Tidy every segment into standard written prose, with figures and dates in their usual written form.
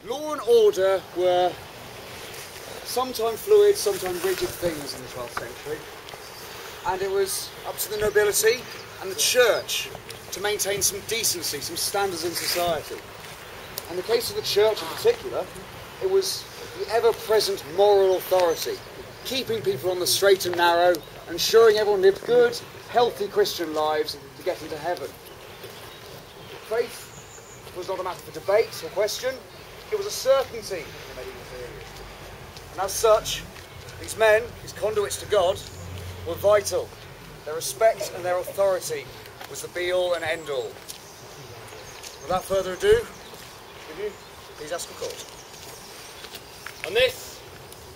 Law and order were sometimes fluid, sometimes rigid things in the 12th century, and it was up to the nobility and the church to maintain some decency, some standards in society. In the case of the church in particular, it was the ever-present moral authority, keeping people on the straight and narrow, ensuring everyone lived good, healthy Christian lives to get into heaven. Faith was not a matter for debate or question, it was a certainty in the medieval period. And as such, these men, these conduits to God, were vital. Their respect and their authority was the be-all and end-all. Without further ado, could you please ask for court? On this,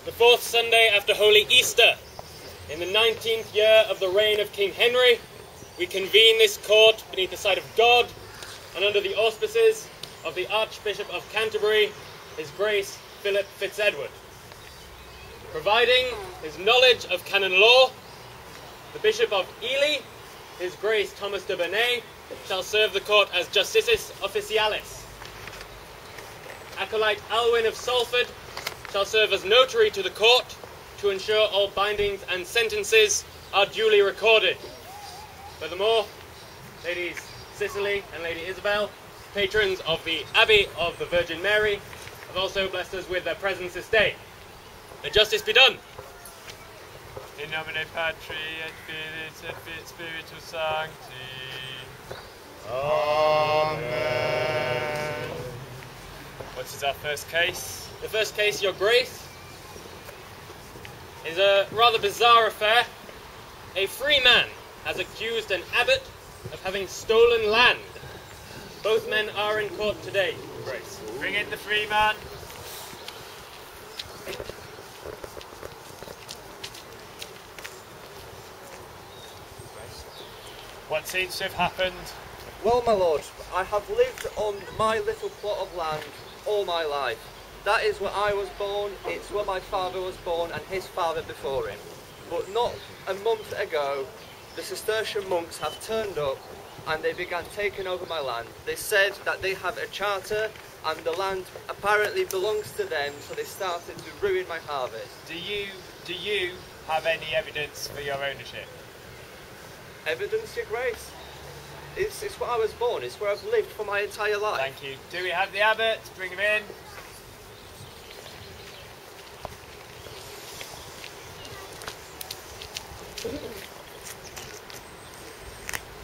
the 4th Sunday after Holy Easter, in the 19th year of the reign of King Henry, we convene this court beneath the sight of God and under the auspices of the Archbishop of Canterbury, His Grace Philip Fitz-Edward. Providing his knowledge of canon law, the Bishop of Ely, His Grace Thomas de Bernay, shall serve the court as Justicis Officialis. Acolyte Alwyn of Salford shall serve as notary to the court to ensure all bindings and sentences are duly recorded. Furthermore, Ladies Cicely and Lady Isabel, patrons of the Abbey of the Virgin Mary, have also blessed us with their presence this day. May justice be done. In nomine Patri et Filii et Spiritus Sancti. Amen. What is our first case? The first case, Your Grace, is a rather bizarre affair. A free man has accused an abbot of having stolen land. Both men are in court today, Your Grace. Bring in the free man. What seems to have happened? Well, my lord, I have lived on my little plot of land all my life. That is where I was born, it's where my father was born and his father before him. But not a month ago, the Cistercian monks have turned up and they began taking over my land. They said that they have a charter and the land apparently belongs to them, so they started to ruin my harvest. Do you have any evidence for your ownership? Evidence, Your Grace? It's where I was born, it's where I've lived for my entire life. Thank you. Do we have the abbot? Bring him in.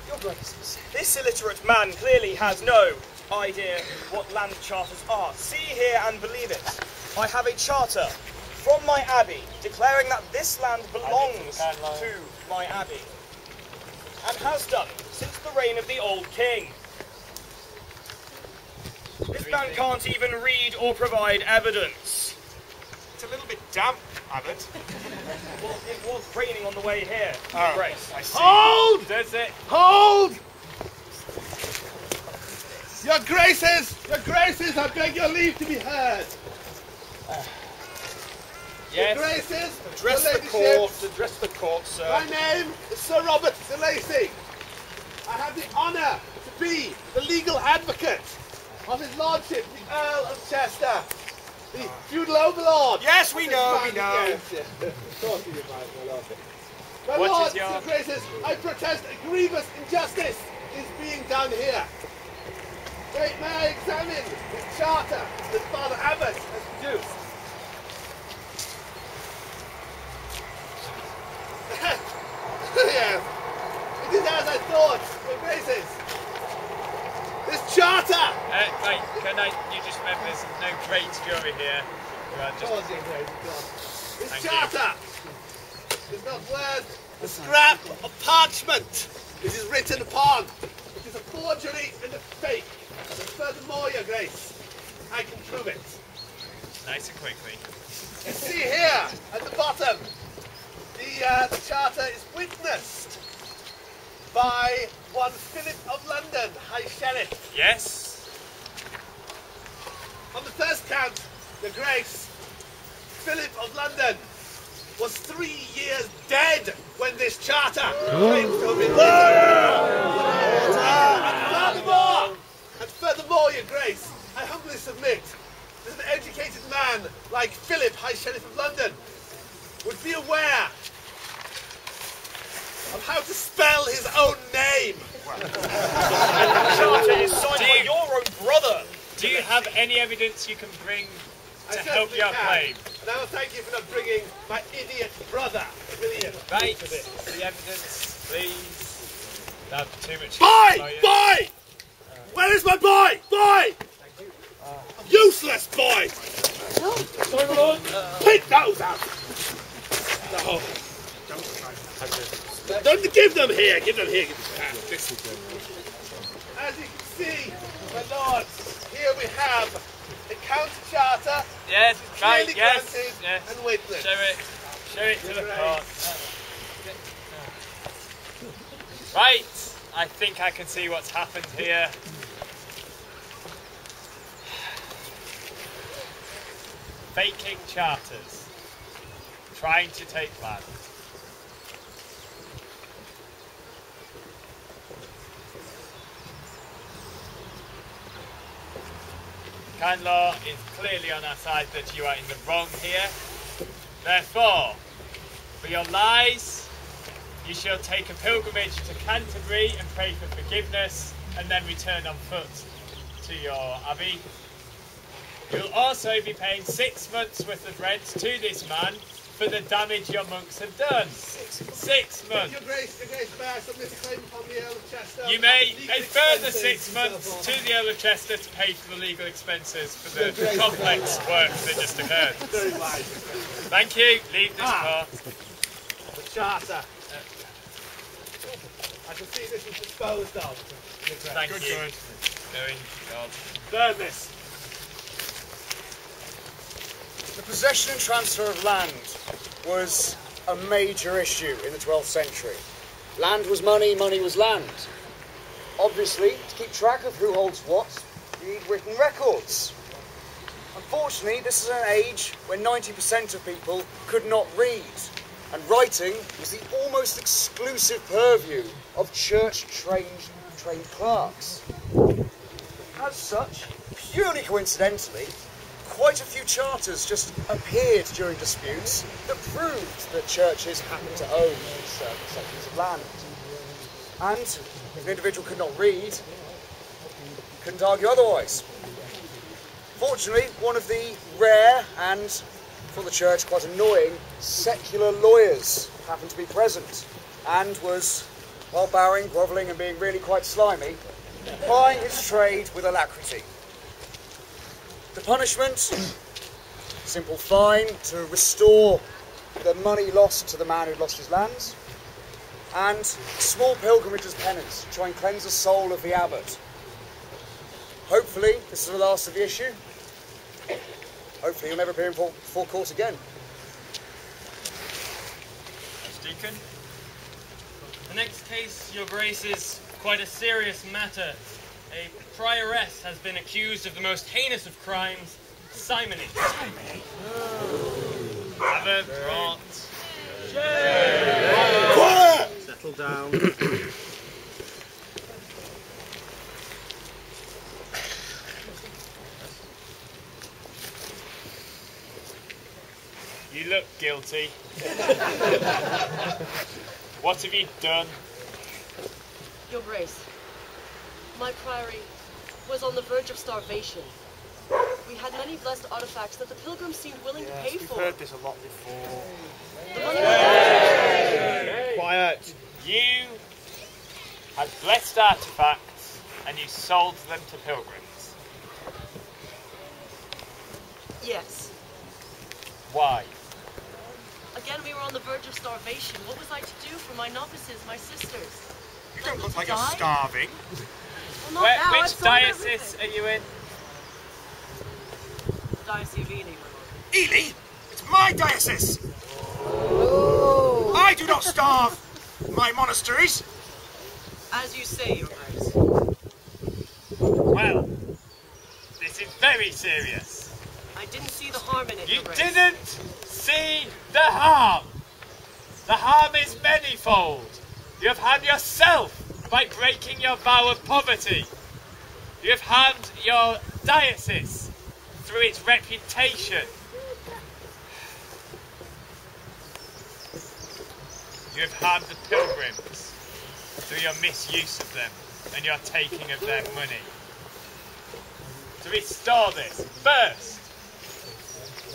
Your Graces, this illiterate man clearly has no idea what land charters are. See here and believe it. I have a charter from my abbey declaring that this land belongs to my abbey and has done since the reign of the old king. This man can't even read or provide evidence. It's a little bit damp, Abbot. Well, it was raining on the way here, Your Oh, Grace. I see. Hold! Does it? Hold! Your Graces, I beg your leave to be heard. Yes. Your Graces, Address your the court, sir. My name is Sir Robert de Lacy. I have the honour to be the legal advocate of His Lordship, the Earl of Chester, the feudal overlord. Yes, we know, we know. Yes, yes. Of course you advise, my lordship. My What lords, is your- Your Graces, I protest a grievous injustice is being done here. Wait, may I examine the charter that Father Abbot has produced? Yes, it is as I thought, Your Graces. This charter! Right, you just remember there's no great jury here. You are just... This Thank you. charter is not worth a scrap of parchment it is written upon. It is a forgery and a fake. And furthermore, Your Grace, I can prove it. Nice and quickly. You see here at the bottom, the charter is witnessed by one Philip of London, High Sheriff. Yes? On the first count, Your Grace, Philip of London was 3 years dead when this charter claims to have been written. And furthermore, Your Grace, I humbly submit that any evidence you can bring I to help certainly your can. claim? And I will thank you for not bringing my idiot brother, William. Right, the evidence, please. Not too much. Boy! Boy! Where is my boy? Boy! Useless boy! Sorry, my lord. Pick those up! No. Don't give them here. Give them here. As you can see, my lords, here we have the county charter. Yes, right, clearly yes, granted yes. and witnessed. Show it to the Right. court. Right, I think I can see what's happened here. Faking charters, trying to take land. Kind law is clearly on our side that you are in the wrong here. Therefore, for your lies, you shall take a pilgrimage to Canterbury and pray for forgiveness, and then return on foot to your abbey. You'll also be paying 6 months' worth of rent to this man for the damage your monks have done. 6 months. Your Grace, may I submit a claim upon the Earl of Chester? You may Legal a further expenses 6 and months so forth. to the Earl of Chester to pay for the legal expenses for the complex work that just occurred. Very wise. Thank you. Leave this court. The charter. I can see this is disposed of. Thank you. Going, God. Burn this. The possession and transfer of land was a major issue in the 12th century. Land was money, money was land. Obviously, to keep track of who holds what, you need written records. Unfortunately, this is an age when 90% of people could not read, and writing was the almost exclusive purview of church-trained clerks. As such, purely coincidentally, quite a few charters just appeared during disputes that proved that churches happened to own certain sections of land. And if an individual could not read, couldn't argue otherwise. Fortunately, one of the rare and, for the church, quite annoying secular lawyers happened to be present and was, while bowing, grovelling and being really quite slimy, plying his trade with alacrity. The punishment, simple fine to restore the money lost to the man who'd lost his lands, and a small pilgrimage as penance to try and cleanse the soul of the abbot. Hopefully, this is the last of the issue. Hopefully, he'll never appear before court again. Deacon. The next case, Your Grace, is quite a serious matter. A prioress has been accused of the most heinous of crimes, simony. Abbot brought. Quiet! Settle down. You look guilty. What have you done? Your Grace, my priory was on the verge of starvation. We had many blessed artifacts that the pilgrims seemed willing to pay for. We've heard this a lot before. The money was Quiet. You had blessed artifacts and you sold them to pilgrims. Yes. Why? Again, we were on the verge of starvation. What was I to do for my novices, my sisters? You don't look To like you're die? starving. Well, not now. I've Which sold diocese everything. are you in? Diocese of Ely, my lord. Ely, it's my diocese. I do not starve my monasteries. As you say, Your Grace. Well, this is very serious. I didn't see the harm in it, You Your Grace. didn't see the harm. The harm is manifold. You have harmed yourself by breaking your vow of poverty. You have harmed your diocese through its reputation. You have harmed the pilgrims through your misuse of them and your taking of their money. to restore this. First,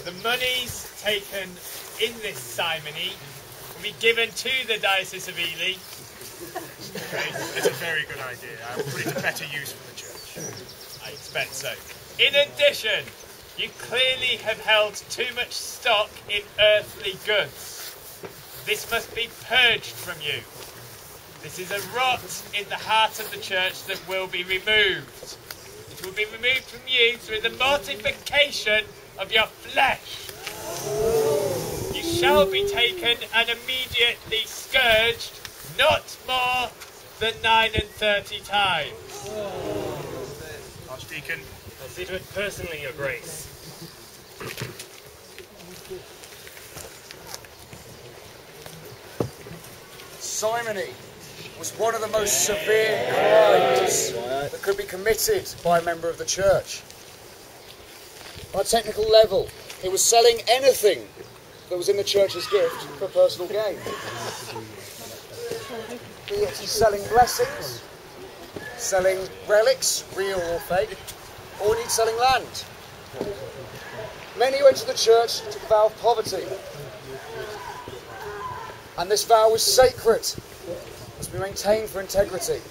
the monies taken in this simony will be given to the Diocese of Ely. It's a very good idea. I will put it to better use for the church. I expect so. In addition, you clearly have held too much stock in earthly goods. This must be purged from you. This is a rot in the heart of the church that will be removed. It will be removed from you through the mortification of your flesh. You shall be taken and immediately scourged, not more than 39 times. Archdeacon. I'll see to it personally, Your Grace. Simony was one of the most severe crimes that could be committed by a member of the church. On a technical level, it was selling anything that was in the church's gift for personal gain. Be it he's selling blessings, selling relics, real or fake, or indeed selling land. Many who entered the church took a vow of poverty. And this vow was sacred, must be maintained for integrity.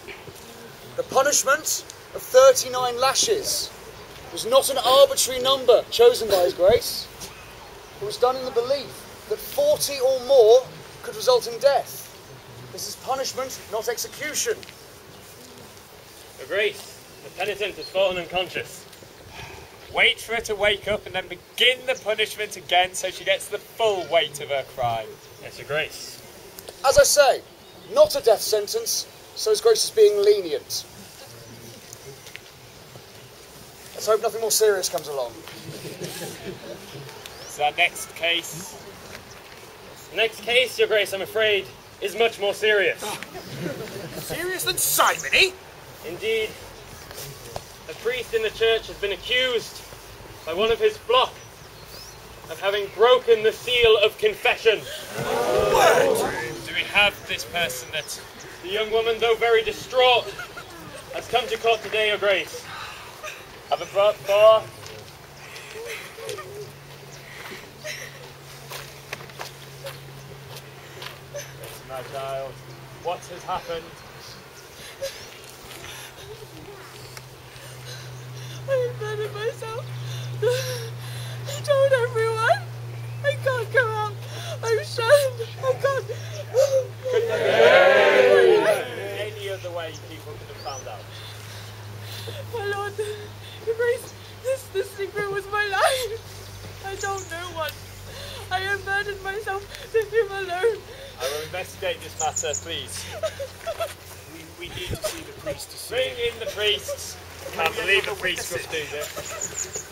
The punishment of 39 lashes was not an arbitrary number chosen by His Grace. It was done in the belief that 40 or more could result in death. This is punishment, not execution. Your Grace, the penitent has fallen unconscious. Wait for her to wake up and then begin the punishment again so she gets the full weight of her crime. Yes, Your Grace. As I say, not a death sentence, so His Grace is being lenient. Let's hope nothing more serious comes along. So our next case. The next case, Your Grace, I'm afraid, is much more serious. Serious than simony? Indeed, a priest in the church has been accused by one of his flock of having broken the seal of confession. Do we have this person that... The young woman, though very distraught, has come to court today, Your Grace. Have it brought forth. Listen, my child, what has happened? I invented myself. I told everyone. I can't come out. I'm shunned. I can't. Couldn't there be any other way people could have found out? My Lord, Your Grace, this secret was my life. I don't know what. I invented myself to him alone. I will investigate this matter, please. We need to see the priest to see. Bring in the priests. Can't believe the priest would do this.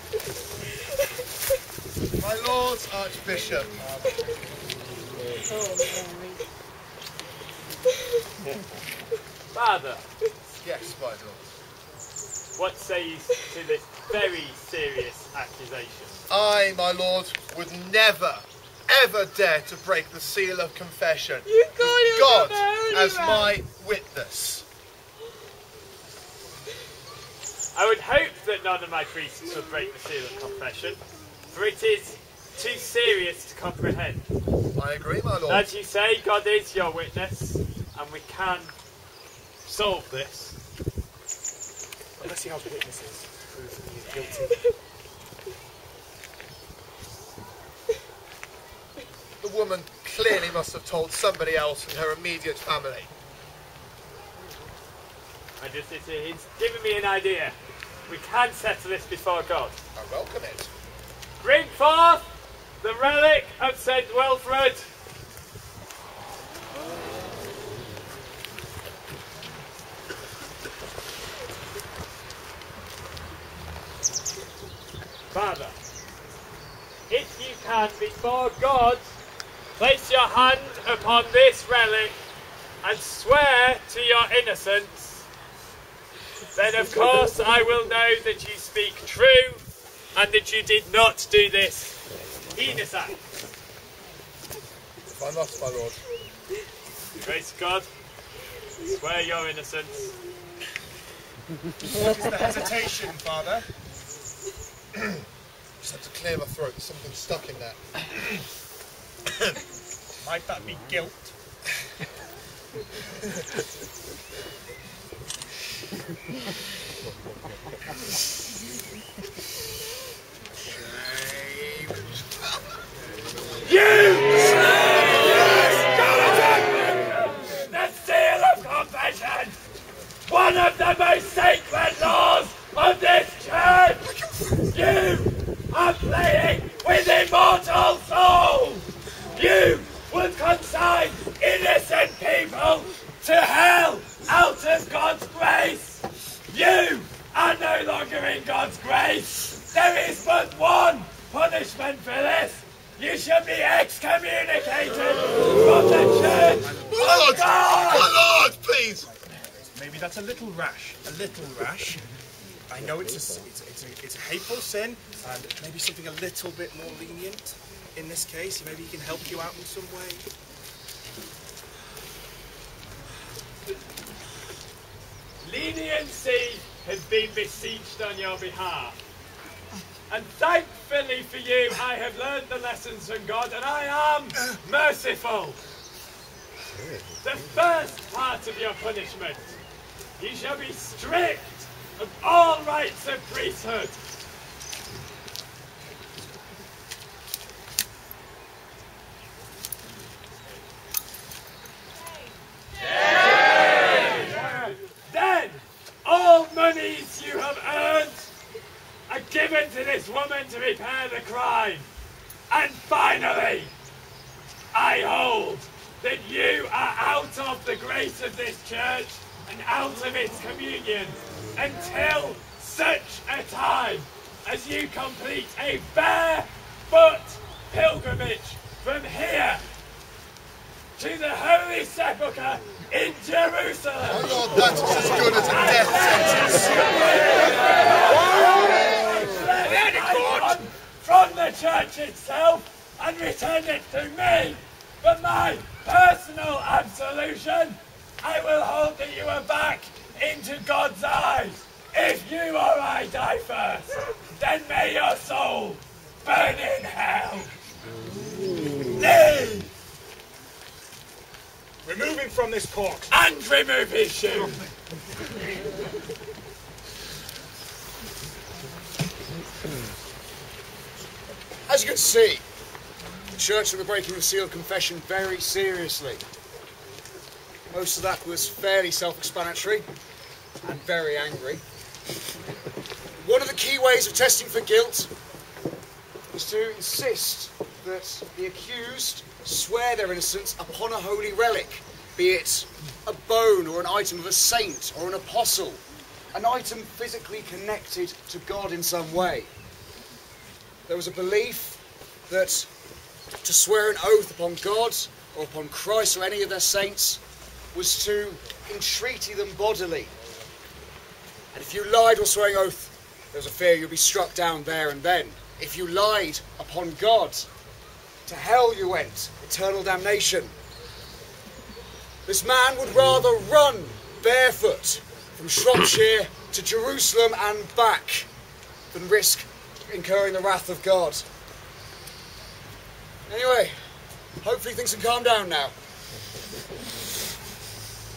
My Lords Archbishop. Father, Yes, my Lord. what say you to this very serious accusation? I, my Lord, would never, ever dare to break the seal of confession. You call with yourself God a holy as man. my witness. I would hope that none of my priests would break the seal of confession, for it is too serious to comprehend. I agree, my Lord. As you say, God is your witness, and we can solve this. Unless he has witnesses to prove that he is guilty. The woman clearly must have told somebody else in her immediate family. It's given me an idea. We can settle this before God. I welcome it. Bring forth the relic of St. Wilfred. Father, if you can, before God, place your hand upon this relic and swear to your innocence, then of course I will know that you speak true and that you did not do this heinous act. If I must, my Lord. Grace God, swear your innocence. What is the hesitation, Father? Just have to clear my throat. There's something stuck in there. Might that be guilt? The seal of confession! One of the most sacred laws of this church! You are playing with immortal souls! You would consign innocent people to hell out of God's grace! You are no longer in God's grace! There is but one punishment for this! You should be excommunicated from the church! My lord, please! Maybe that's a little rash. I know it's a hateful sin, and maybe something a little bit more lenient in this case. Maybe he can help you out in some way. Leniency has been beseeched on your behalf. And thankfully for you, I have learned the lessons from God, and I am merciful. The first part of your punishment, you shall be stripped of all rights of priesthood. Then, all monies you have earned are given to this woman to repair the crime. And finally, I hold that you are out of the grace of this church and out of its communion until such a time as you complete a barefoot pilgrimage from here to the Holy Sepulchre in Jerusalem. My lord, that is as good as a death sentence. From the church itself and return it to me for my personal absolution. I will hold that you are back into God's eyes. If you or I die first, then may your soul burn in hell. Leave! Remove him from this court. And remove his shoe. As you can see, the church took the breaking of the seal of confession very seriously. Most of that was fairly self-explanatory and very angry. One of the key ways of testing for guilt was to insist that the accused swear their innocence upon a holy relic, be it a bone or an item of a saint or an apostle, an item physically connected to God in some way. There was a belief that to swear an oath upon God or upon Christ or any of their saints was to entreaty them bodily. And if you lied while swearing oath, there was a fear you'd be struck down there and then. If you lied upon God, to hell you went, eternal damnation. This man would rather run barefoot from Shropshire to Jerusalem and back than risk incurring the wrath of God. Anyway, hopefully things can calm down now.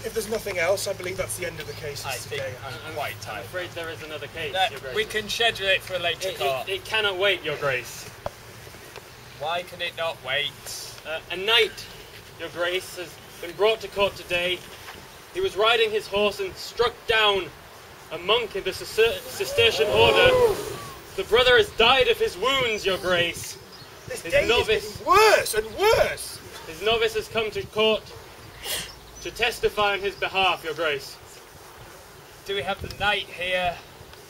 If there's nothing else, I believe that's the end of the case today. I'm afraid there is another case, Your Grace. We can schedule it for a later court. It cannot wait, Your Grace. Why can it not wait? A knight, Your Grace, has been brought to court today. He was riding his horse and struck down a monk in the Cistercian order. The brother has died of his wounds, Your Grace. This day is getting worse and worse. His novice has come to court to testify on his behalf, Your Grace. Do we have the knight here?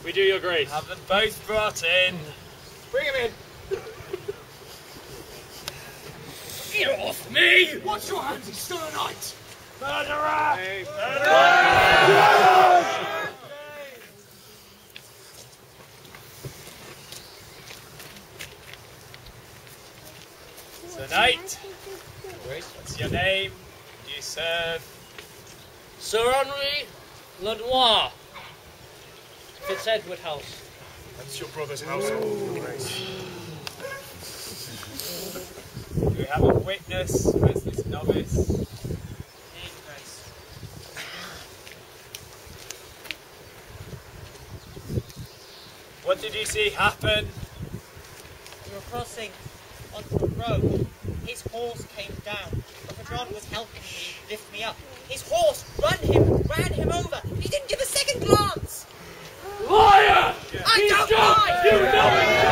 We do, Your Grace. Have them both brought in. Bring him in. Get off me! Watch your hands, he's still a knight! Murderer! Sir Knight, what's your name? Do you serve? Sir Henry Lenoir, Fitz Edward House. That's your brother's household, Your Grace. Do we have a witness? Where's this novice? Here, Your Grace. What did you see happen? We were crossing onto a road. His horse came down. Brother John was helping me lift me up. His horse ran him over. He didn't give a second glance. Liar! I don't lie! You know it!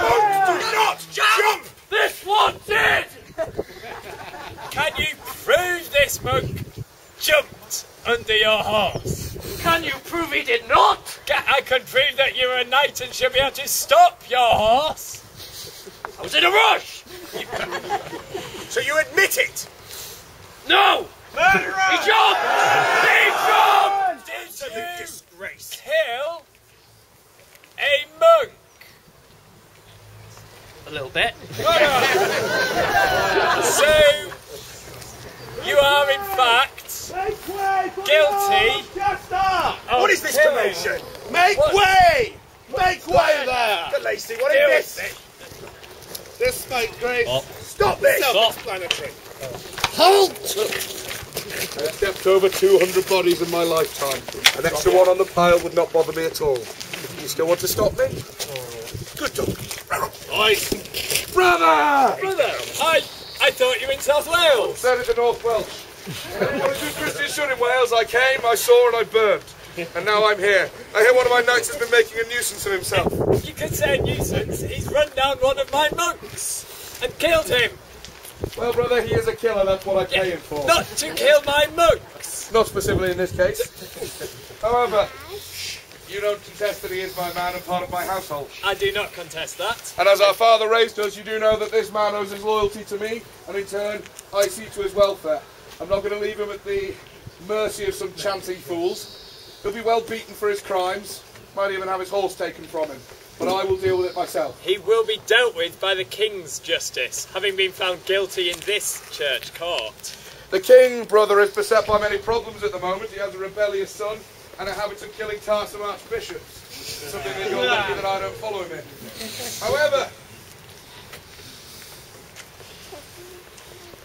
Monks, do not jump! This one did! Can you prove this monk jumped under your horse? Can you prove he did not? I can prove that you're a knight and should be able to stop your horse. I was in a rush! So you admit it? No! Murderer! He jumped! He jumped! Did you Disgrace. kill a monk? A little bit. So, you are in fact guilty. What is this killing. commotion? Make way! Make way there! The Lacey, what is this? This might Grace. Stop this! Self-explanatory. Halt! I have kept over 200 bodies in my lifetime. An extra one on the pile would not bother me at all. You still want to stop me? Good dog. Brother! Brother, I thought you were in South Wales. Said it in North Welsh. When I was Christian should in Wales, I came, I saw and I burned. And now I'm here. I hear one of my knights has been making a nuisance of himself. You could say a nuisance. He's run down one of my monks and killed him. Well, brother, he is a killer, that's what I pay him for. Not to kill my monks. Not specifically in this case. However, you don't contest that he is my man and part of my household. I do not contest that. And as our father raised us, you do know that this man owes his loyalty to me, and in turn, I see to his welfare. I'm not going to leave him at the mercy of some chanting fools. He'll be well beaten for his crimes, might even have his horse taken from him. But I will deal with it myself. He will be dealt with by the King's justice, having been found guilty in this church court. The king, brother, is beset by many problems at the moment. He has a rebellious son and a habit of killing tiresome archbishops. Something that you're lucky that I don't follow him in. However,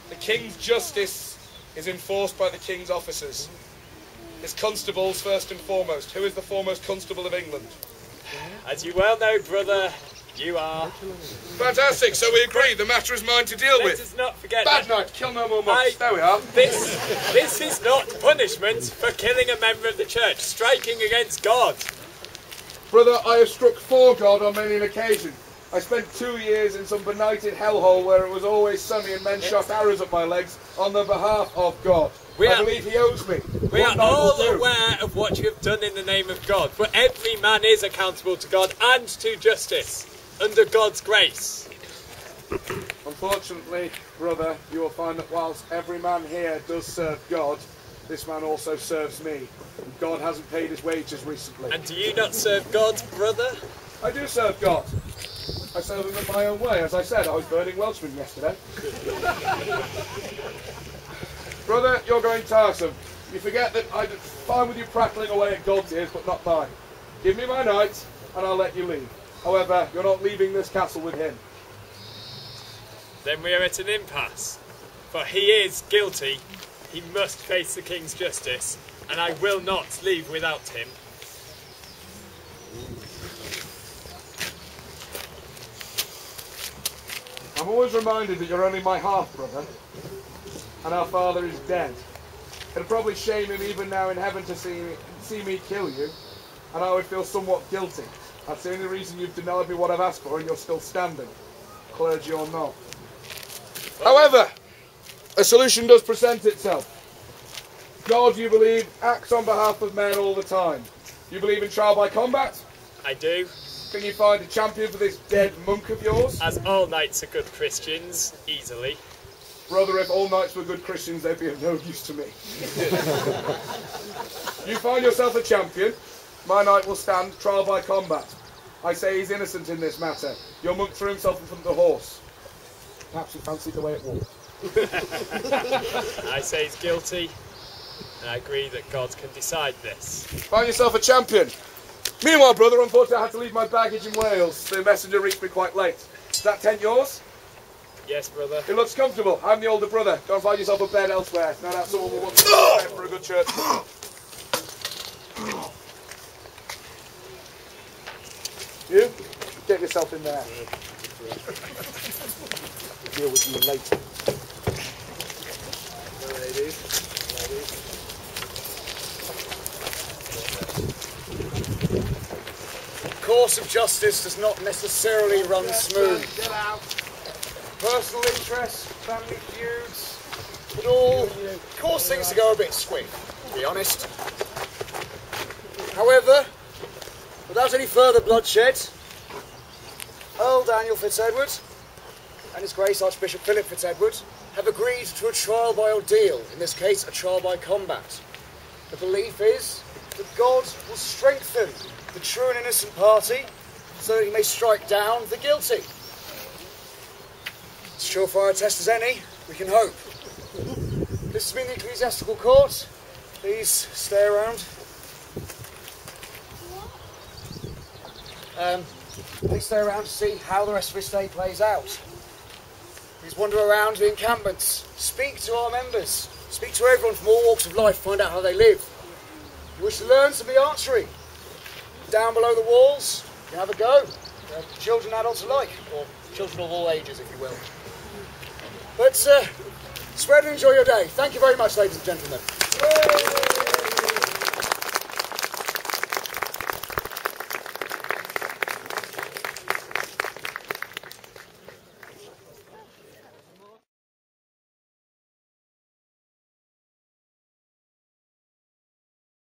the king's justice is enforced by the king's officers. His constables first and foremost. Who is the foremost constable of England? As you well know, brother, you are. Fantastic, so we agree. The matter is mine to deal Let with. us not forget Bad that night, kill no more monks. There we are. this is not punishment for killing a member of the church, striking against God. Brother, I have struck for God on many an occasion. I spent 2 years in some benighted hellhole where it was always sunny and men shot arrows at my legs on the behalf of God. I believe he owes me. We are all aware of what you have done in the name of God, but every man is accountable to God and to justice, under God's grace. Unfortunately, brother, you will find that whilst every man here does serve God, this man also serves me. And God hasn't paid his wages recently. And do you not serve God, brother? I do serve God. I serve him in my own way. As I said, I was burning Welshmen yesterday. Brother, you're going tiresome. You forget that I'm fine with you prattling away at God's ears, but not mine. Give me my knight, and I'll let you leave. However, you're not leaving this castle with him. Then we are at an impasse. For he is guilty. He must face the king's justice, and I will not leave without him. I'm always reminded that you're only my half-brother, and our father is dead. It'd probably shame him even now in heaven to see me kill you, and I would feel somewhat guilty. That's the only reason you've denied me what I've asked for and you're still standing, clergy or not. However, a solution does present itself. God, you believe, acts on behalf of men all the time. You believe in trial by combat? I do. Can you find a champion for this dead monk of yours? As all knights are good Christians, easily. Brother, if all knights were good Christians, they'd be of no use to me. You find yourself a champion. My knight will stand trial by combat. I say he's innocent in this matter. Your monk threw himself in front of the horse. Perhaps he fancied the way it walked. I say he's guilty, and I agree that God can decide this. Find yourself a champion. Meanwhile, brother, unfortunately I had to leave my baggage in Wales. The messenger reached me quite late. Is that tent yours? Yes, brother. It looks comfortable. I'm the older brother. Go and find yourself a bed elsewhere. No doubt someone will want to a bed for a good church. You? Get yourself in there. Deal with you later. The course of justice does not necessarily run smooth. Personal interests, family feuds, it all cause things to go a bit squiff, to be honest. However, without any further bloodshed, Earl Daniel Fitz-Edward and His Grace Archbishop Philip Fitz-Edward have agreed to a trial by ordeal, in this case a trial by combat. The belief is that God will strengthen the true and innocent party so that he may strike down the guilty. As surefire a test as any, we can hope. This has been the Ecclesiastical Court. Please stay around. Please stay around to see how the rest of this day plays out. Please wander around the encampments. Speak to our members. Speak to everyone from all walks of life. Find out how they live. If you wish to learn some of the archery, down below the walls, you can have a go. Children, adults alike, or children of all ages, if you will. But spread and enjoy your day. Thank you very much, ladies and gentlemen.